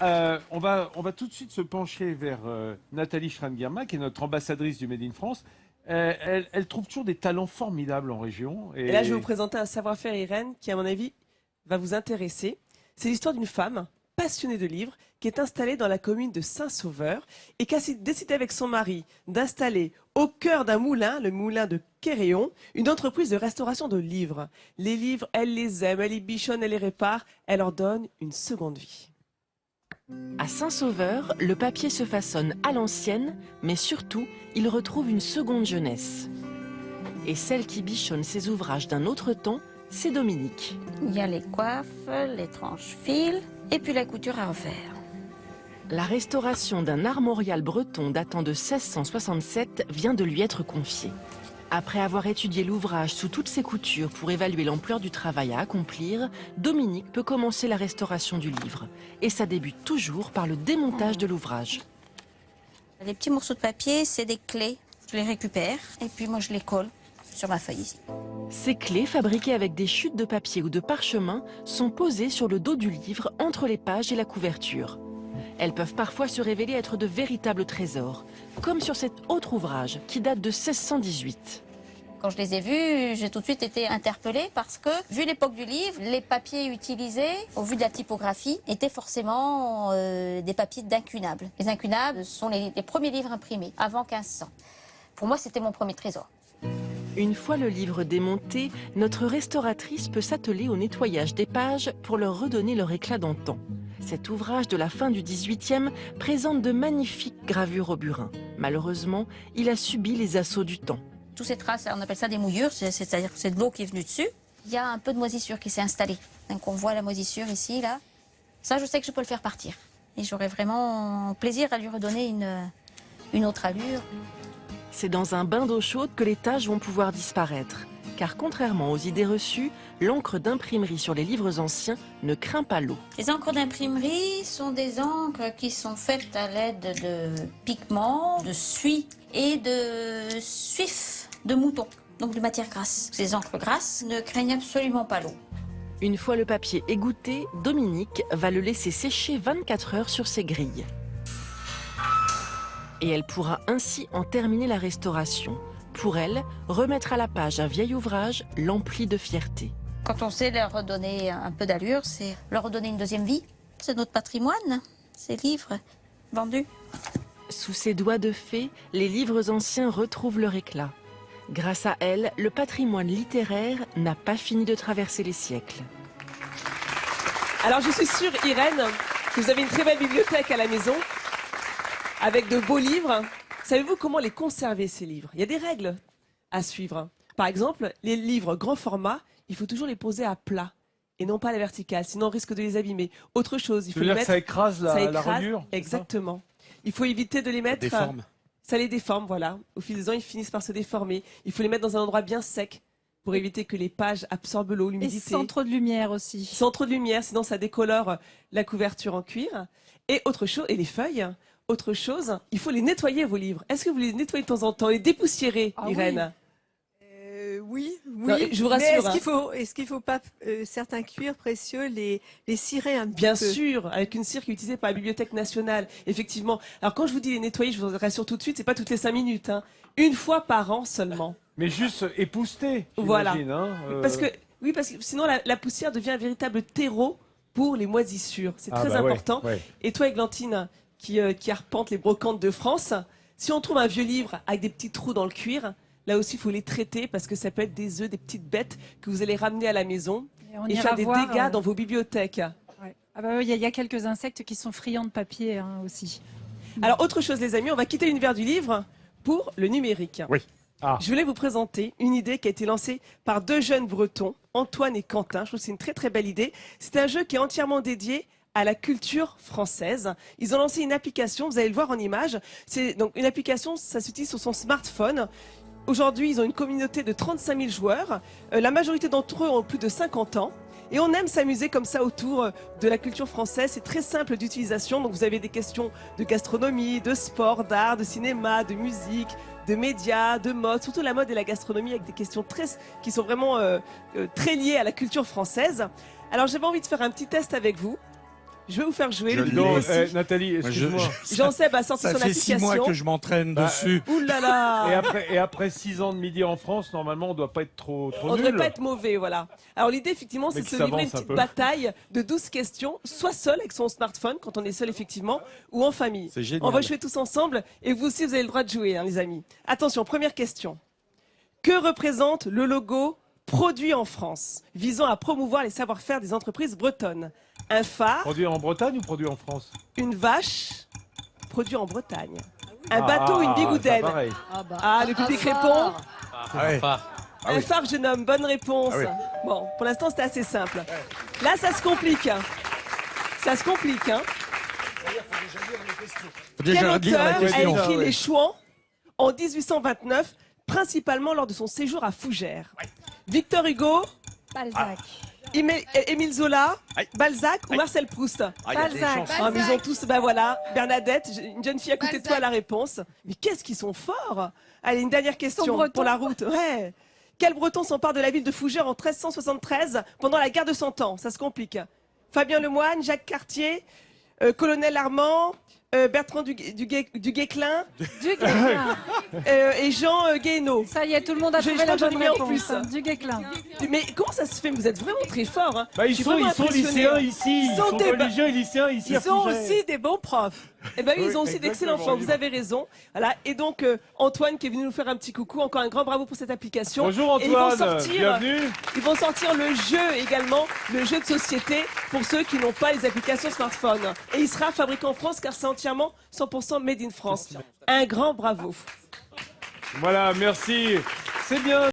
on va tout de suite se pencher vers Nathalie Schran-Guerma, qui est notre ambassadrice du Made in France. Elle trouve toujours des talents formidables en région. Et là, je vais vous présenter un savoir-faire, Irène, qui, à mon avis, va vous intéresser. C'est l'histoire d'une femme passionnée de livres qui est installée dans la commune de Saint-Sauveur et qui a décidé avec son mari d'installer au cœur d'un moulin, le moulin de Quéréon, une entreprise de restauration de livres. Les livres, elle les aime, elle les bichonne, elle les répare, elle leur donne une seconde vie. À Saint-Sauveur, le papier se façonne à l'ancienne, mais surtout, il retrouve une seconde jeunesse. Et celle qui bichonne ses ouvrages d'un autre temps, c'est Dominique. Il y a les coiffes, les tranches-fils et puis la couture à refaire. La restauration d'un armorial breton datant de 1667 vient de lui être confiée. Après avoir étudié l'ouvrage sous toutes ses coutures pour évaluer l'ampleur du travail à accomplir, Dominique peut commencer la restauration du livre. Et ça débute toujours par le démontage de l'ouvrage. Les petits morceaux de papier, c'est des clés. Je les récupère et puis moi je les colle sur ma feuille ici. Ces clés, fabriquées avec des chutes de papier ou de parchemin, sont posées sur le dos du livre entre les pages et la couverture. Elles peuvent parfois se révéler être de véritables trésors, comme sur cet autre ouvrage qui date de 1618. Quand je les ai vus, j'ai tout de suite été interpellée parce que, vu l'époque du livre, les papiers utilisés, au vu de la typographie, étaient forcément des papiers d'incunables. Les incunables sont les premiers livres imprimés, avant 1500. Pour moi, c'était mon premier trésor. Une fois le livre démonté, notre restauratrice peut s'atteler au nettoyage des pages pour leur redonner leur éclat d'antan. Cet ouvrage de la fin du XVIIIe présente de magnifiques gravures au burin. Malheureusement, il a subi les assauts du temps. Toutes ces traces, on appelle ça des mouillures, c'est-à-dire que c'est de l'eau qui est venue dessus. Il y a un peu de moisissure qui s'est installée. Donc on voit la moisissure ici, là. Ça, je sais que je peux le faire partir. Et j'aurais vraiment plaisir à lui redonner une autre allure. C'est dans un bain d'eau chaude que les taches vont pouvoir disparaître. Car contrairement aux idées reçues, l'encre d'imprimerie sur les livres anciens ne craint pas l'eau. Les encres d'imprimerie sont des encres qui sont faites à l'aide de pigments, de suie et de suif de mouton, donc de matière grasse. Ces encres grasses ne craignent absolument pas l'eau. Une fois le papier égoutté, Dominique va le laisser sécher 24 heures sur ses grilles. Et elle pourra ainsi en terminer la restauration. Pour elle, remettre à la page un vieil ouvrage l'emplit de fierté. Quand on sait leur redonner un peu d'allure, c'est leur redonner une deuxième vie. C'est notre patrimoine, ces livres vendus. Sous ses doigts de fée, les livres anciens retrouvent leur éclat. Grâce à elle, le patrimoine littéraire n'a pas fini de traverser les siècles. Alors, je suis sûre, Irène, que vous avez une très belle bibliothèque à la maison, avec de beaux livres. Savez-vous comment les conserver, ces livres? Il y a des règles à suivre. Par exemple, les livres grand format, il faut toujours les poser à plat et non pas à la verticale, sinon on risque de les abîmer. Autre chose, il faut les mettre... Ça écrase la reliure? Exactement. Il faut éviter de les mettre... Déforme. Ça les déforme, voilà. Au fil des ans, ils finissent par se déformer. Il faut les mettre dans un endroit bien sec pour éviter que les pages absorbent l'eau, l'humidité. Et sans trop de lumière aussi. Sans trop de lumière, sinon ça décolore la couverture en cuir. Et autre chose, et les feuilles, autre chose, il faut les nettoyer, vos livres. Est-ce que vous les nettoyez de temps en temps, les dépoussiérer, Irène? Oui, Non, je vous rassure. Mais est-ce qu'il faut pas certains cuirs précieux les cirer un petit peu? Bien sûr, avec une cire qui est utilisée par la Bibliothèque nationale, effectivement. Alors quand je vous dis les nettoyer, je vous rassure tout de suite, c'est pas toutes les 5 minutes, hein. Une fois par an seulement. Mais juste épousseter, Voilà. hein, Parce que sinon la poussière devient un véritable terreau pour les moisissures. C'est très important. Ouais. Et toi, Églantine, qui arpente les brocantes de France, si on trouve un vieux livre avec des petits trous dans le cuir, là aussi, il faut les traiter parce que ça peut être des œufs, des petites bêtes que vous allez ramener à la maison et faire des dégâts dans vos bibliothèques. Ouais. Ah bah oui, il y a quelques insectes qui sont friands de papier aussi. Alors, autre chose, les amis, on va quitter l'univers du livre pour le numérique. Oui. Ah. Je voulais vous présenter une idée qui a été lancée par 2 jeunes Bretons, Antoine et Quentin. Je trouve que c'est une très très belle idée. C'est un jeu qui est entièrement dédié à la culture française. Ils ont lancé une application, vous allez le voir en image. C'est donc une application, ça s'utilise sur son smartphone. Aujourd'hui, ils ont une communauté de 35 000 joueurs. La majorité d'entre eux ont plus de 50 ans. Et on aime s'amuser comme ça autour de la culture française. C'est très simple d'utilisation. Donc vous avez des questions de gastronomie, de sport, d'art, de cinéma, de musique, de médias, de mode, surtout la mode et la gastronomie avec des questions qui sont vraiment très liées à la culture française. Alors j'avais envie de faire un petit test avec vous. Je vais vous faire jouer. Je Le l'ai. plus Donc, précis. Nathalie, excuse-moi. Jean-Seb a sorti Ça son fait 6 application. mois que je m'entraîne Bah, dessus. Ouh là là. Et après 6 ans de midi en France, normalement, on doit pas être trop On ne nul. devrait pas être mauvais, voilà. Alors l'idée, effectivement, c'est Mais de qui se livrer une s'avance un petite peu. bataille de 12 questions, soit seul avec son smartphone, quand on est seul, effectivement, ou en famille. C'est génial. On va jouer tous ensemble, et vous aussi, vous avez le droit de jouer, hein, les amis. Attention, première question. Que représente le logo Produit en France, visant à promouvoir les savoir-faire des entreprises bretonnes? Un phare, Produit en Bretagne ou produit en France? une vache, produit en Bretagne. Un bateau, une c'est bigoudaine. pareil. Ah, le public répond. Ah ouais. Un phare, jeune homme, bonne réponse. Ah oui. Bon, pour l'instant, c'était assez simple. Là, ça se complique. Ça se complique, hein. Faut Quel déjà lire la auteur a question. écrit Ouais. Les Chouans en 1829, principalement lors de son séjour à Fougères? Victor Hugo, Balzac. Émile Zola, Aïe. Balzac ou Marcel Proust? Ah, il y a des Balzac. chances. Ah, mais ils ont tous, ben voilà, Bernadette, une jeune fille à côté de toi, Balzac. la réponse. Mais qu'est-ce qu'ils sont forts! Allez, une dernière question breton. pour la route. Ouais. Quel breton s'empare de la ville de Fougères en 1373 pendant la guerre de 100 ans? Ça se complique. Fabien Lemoine, Jacques Cartier, Colonel Armand, Bertrand du Guesclin Du Guesclin. et Jean Guéhenno. Ça y est, tout le monde a Je trouvé crois la que j'en ai bonne mis en réponse. plus. hein. Du Guesclin. Mais comment ça se fait? Vous êtes vraiment très forts. Hein. Bah, Je ils suis sont vraiment impressionnée. lycéens ici. Ils sont des- collégiens et lycéens ici à Ils ont Fougères. aussi des bons profs. Eh ben oui, ils Oui, ont aussi d'excellents exactement, choix, vous avez raison. Voilà. Et donc, Antoine qui est venu nous faire un petit coucou, encore un grand bravo pour cette application. Bonjour Et ils vont Antoine, sortir, bienvenue. ils vont sortir le jeu également, le jeu de société pour ceux qui n'ont pas les applications smartphone. Et il sera fabriqué en France car c'est entièrement 100% made in France. Un grand bravo. Voilà, merci. C'est bien.